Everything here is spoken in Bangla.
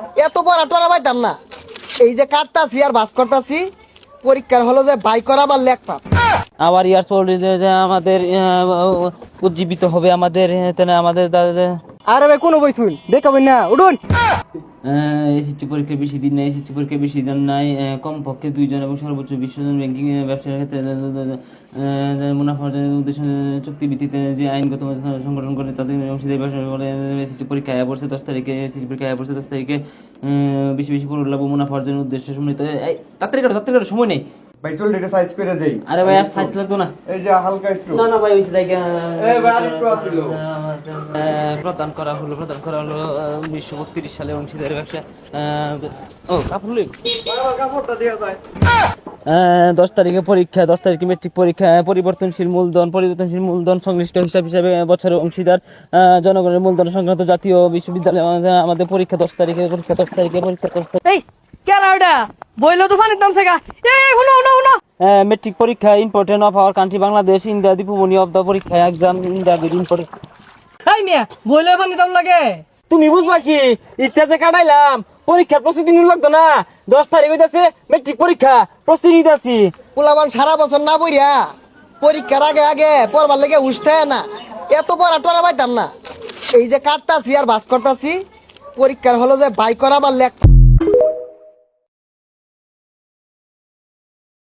এত পড়া টরা পাইতাম না। এই যে কাটতাছি আর বাস করতাছি, পরীক্ষার হলো যে বাই করা বা লেখ পাপ। আবার ইয়ার চলছে যে আমাদের উজ্জীবিত হবে আমাদের আমাদের আরে ভাই কোনো বই শুন দেখাবেন না, উঠুন। এসএসসি পরীক্ষা বেশি দিন নাই, এসএসসি পরীক্ষা বেশি দিন নাই, কমপক্ষে 2 জন এবং সর্বোচ্চ 20 জন ব্যাংকিং ব্যবসার ক্ষেত্রে মুনাফা অর্জনের উদ্দেশ্য চুক্তিভিত্তিতে যে আইনগত সংগঠন করে তাদের অংশীদারি ব্যবসা করে এসএসসি পরীক্ষা আয়া পড়ছে 10 তারিখে, এসএসসি পরীক্ষা আয়া পড়ছে 10 তারিখে, বেশি বেশি করে লাভ মুনাফা অর্জনের উদ্দেশ্যে সম্মিলিত। তাড়াতাড়ি করো সময় নেই ভাই চল এটা সাইজ করে দেই। আরে ভাই আর সাইজ লাগতো না। এই যে হালকা একটু না ভাই ওইসে জায়গা এই ভাই আরেকটু আছিল। প্রদান করা হলো 1932 সালে অংশীদারি ব্যবসা কাপড় লই কাপড়টা দেয়া যায়। 10 তারিখে পরীক্ষা, 10 তারিখে মেট্রিক পরীক্ষা। পরিবর্তনশীল মূলধন সংশ্লিষ্ট হিসাবে বছরের অংশীদার জনগণের মূলধন সংক্রান্ত জাতীয় বিশ্ববিদ্যালয় আমাদের পরীক্ষা 10 তারিখে পরীক্ষা 10 তারিখে এই কেন ওটা বইলো তো পানির দাম সেগা। এই হুনো মেট্রিক পরীক্ষা important of our country Bangladesh in the Dipu Moni of the পরীক্ষা এক্সাম ইন দ্য ইম্পর্টেন্ট। এই মিয়া বইলো পানির দাম লাগে। তুমি বুঝবা কি ইচ্ছা যে কাটাইলাম পরীক্ষার প্রস্তুতি নিতে লাগতো না। 10 তারিখ হইতাছে মেট্রিক পরীক্ষা, প্রস্তুতি নিতেছি। পোলাবান সারা বছর না পড়িয়া পরীক্ষার আগে পড়বার লেগে উঠতে না। এত পড়া টরা পাইতাম না। এই যে কাটতাছি আর বাস করতাছি, পরীক্ষার হলো যে বাই করা বা লেখ